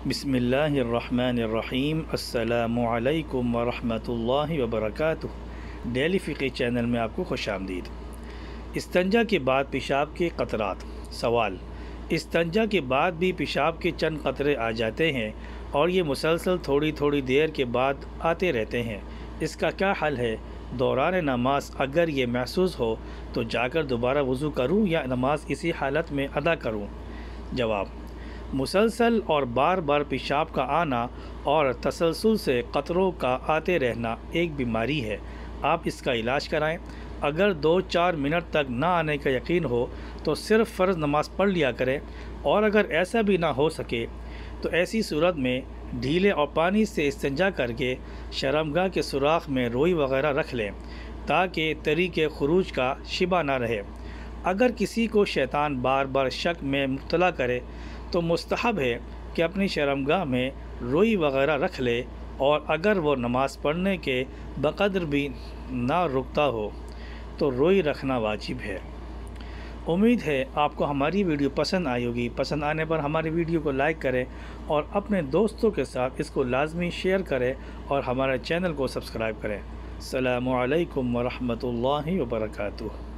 بسم اللہ الرحمن الرحیم۔ السلام علیکم ورحمۃ اللہ وبرکاتہ۔ ڈیلی فقہ چینل میں آپ کو خوش آمدید۔ استنجا کے بعد پیشاب کے قطرات۔ سوال: استنجا کے بعد بھی پیشاب کے چند قطرے آ جاتے ہیں اور یہ مسلسل تھوڑی دیر کے بعد آتے رہتے ہیں، اس کا کیا حل ہے؟ دوران نماز اگر یہ محسوس ہو تو جا کر دوبارہ وضو کروں یا نماز اسی حالت میں ادا کروں؟ جواب: مسلسل اور بار بار پیشاب کا آنا اور تسلسل سے قطروں کا آتے رہنا ایک بیماری ہے۔ آپ اس کا علاج کرائیں۔ اگر 2-4 منٹ تک نہ آنے کا یقین ہو تو صرف فرض نماز پڑھ لیا کریں، اور اگر ایسا بھی نہ ہو سکے تو ایسی صورت میں ڈھیلے اور پانی سے استنجا کر کے شرمگاہ کے سوراخ میں روئی وغیرہ رکھ لیں تاکہ طریق خروج کا شبہ نہ رہے۔ اگر کسی کو شیطان بار بار شک میں مبتلا کرے تو مستحب ہے کہ اپنی شرمگاہ میں روئی وغیرہ رکھ لے، اور اگر وہ نماز پڑھنے کے بقدر بھی نہ رکتا ہو تو روئی رکھنا واجب ہے۔ امید ہے آپ کو ہماری ویڈیو پسند آئی ہوگی۔ پسند آنے پر ہماری ویڈیو کو لائک کریں اور اپنے دوستوں کے ساتھ اس کو لازمی شیئر کریں اور ہمارے چینل کو سبسکرائب کریں۔ السلام علیکم ورحمۃ اللہ وبرکاتہ۔